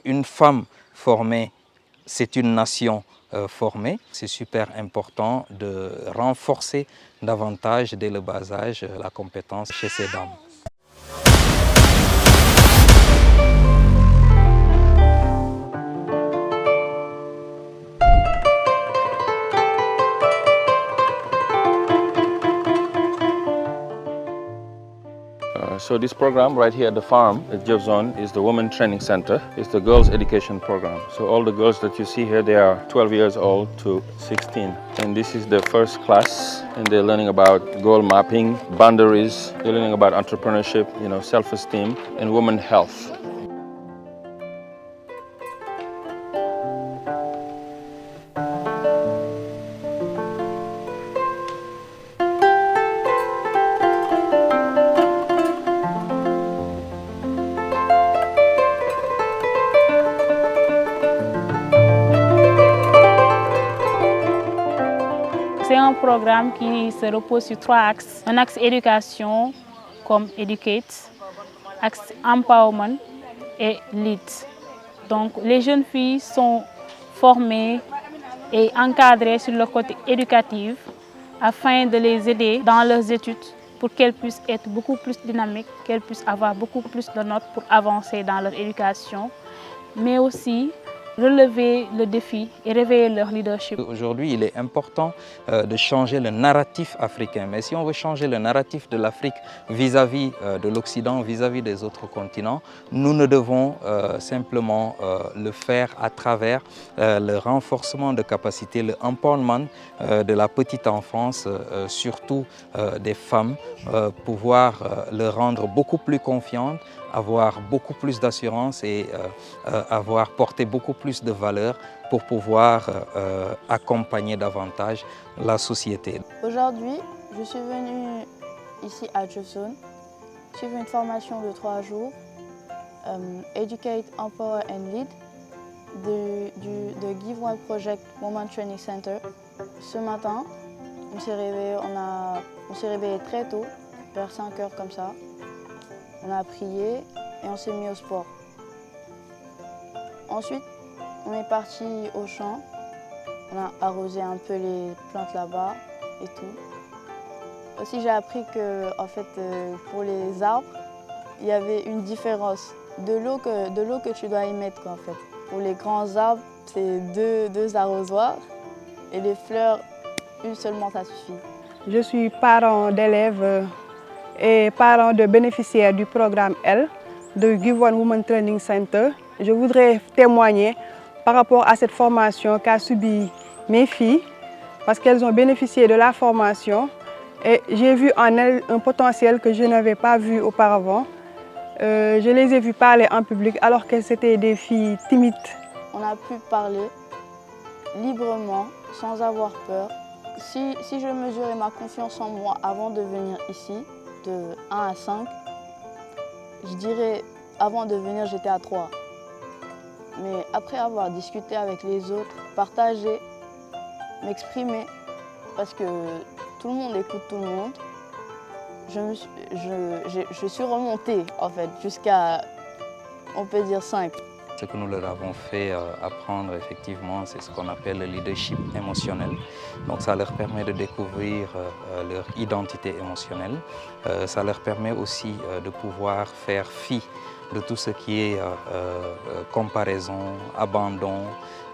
Une femme formée, c'est une nation formée. C'est super important de renforcer davantage dès le bas âge la compétence chez ces dames. So this program right here at the farm at Jobzone is the Women Training Center. It's the girls' education program. So all the girls that you see here, they are 12 years old to 16. And this is the first class, and they're learning about goal mapping, boundaries, they're learning about entrepreneurship, self-esteem, and women health. C'est un programme qui se repose sur 3 axes. Un axe éducation comme Educate, axe Empowerment et Lead. Donc les jeunes filles sont formées et encadrées sur le côté éducatif afin de les aider dans leurs études pour qu'elles puissent être beaucoup plus dynamiques, qu'elles puissent avoir beaucoup plus de notes pour avancer dans leur éducation, mais aussi relever le défi et réveiller leur leadership. Aujourd'hui, il est important de changer le narratif africain. Mais si on veut changer le narratif de l'Afrique vis-à-vis de l'Occident, vis-à-vis des autres continents, nous ne devons simplement le faire à travers le renforcement de capacités, le empowerment de la petite enfance, surtout des femmes, pouvoir leur rendre beaucoup plus confiantes, avoir beaucoup plus d'assurance et avoir porté beaucoup plus de valeur pour pouvoir accompagner davantage la société. Aujourd'hui, je suis venue ici à Jobzone suivre une formation de 3 jours, Educate, Empower and Lead, de Give One Project Women Training Center. Ce matin, on s'est réveillé très tôt, vers 5 heures comme ça. On a prié et on s'est mis au sport. Ensuite, on est parti au champ. On a arrosé un peu les plantes là-bas et tout. Aussi, j'ai appris que, en fait, pour les arbres, il y avait une différence de l'eau que tu dois y mettre, en fait. Pour les grands arbres, c'est deux arrosoirs et les fleurs, une seulement, ça suffit. Je suis parent d'élèves et parents de bénéficiaires du programme L de Give One Women Training Center. Je voudrais témoigner par rapport à cette formation qu'a subie mes filles parce qu'elles ont bénéficié de la formation et j'ai vu en elles un potentiel que je n'avais pas vu auparavant. Je les ai vues parler en public alors qu'elles étaient des filles timides. On a pu parler librement, sans avoir peur. Si je mesurais ma confiance en moi avant de venir ici, de 1 à 5, je dirais avant de venir j'étais à 3. Mais après avoir discuté avec les autres, partagé, m'exprimer, parce que tout le monde écoute tout le monde, je suis remontée en fait jusqu'à, on peut dire 5. Ce que nous leur avons fait apprendre effectivement, c'est ce qu'on appelle le leadership émotionnel. Donc ça leur permet de découvrir leur identité émotionnelle. Ça leur permet aussi de pouvoir faire fi de tout ce qui est comparaison, abandon,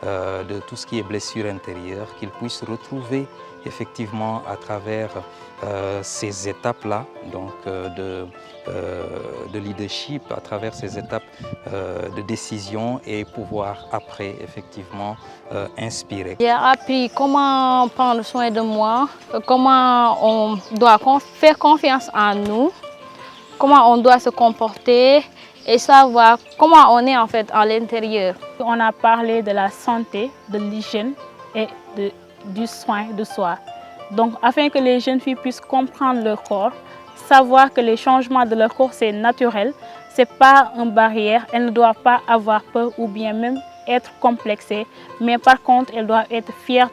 de tout ce qui est blessure intérieure, qu'ils puissent retrouver effectivement à travers ces étapes-là, donc de leadership, à travers ces étapes de décision et pouvoir après effectivement inspirer. J'ai appris comment prendre soin de moi, comment on doit faire confiance en nous, comment on doit se comporter et savoir comment on est en fait à l'intérieur. On a parlé de la santé, de l'hygiène et du soin de soi. Donc afin que les jeunes filles puissent comprendre leur corps, savoir que les changements de leur corps c'est naturel, ce n'est pas une barrière, elles ne doivent pas avoir peur ou bien même être complexées, mais par contre elles doivent être fières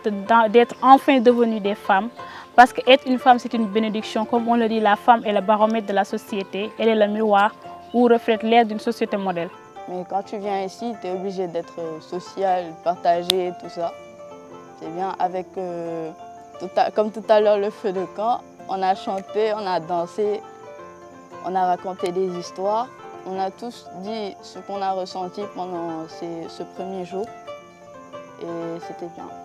d'être enfin devenues des femmes. Parce qu'être une femme c'est une bénédiction, comme on le dit, la femme est le baromètre de la société, elle est le miroir où reflète l'air d'une société modèle. Mais quand tu viens ici, tu es obligé d'être social, partager, tout ça. C'est bien avec, comme tout à l'heure, le feu de camp. On a chanté, on a dansé, on a raconté des histoires. On a tous dit ce qu'on a ressenti pendant ce premier jour. Et c'était bien.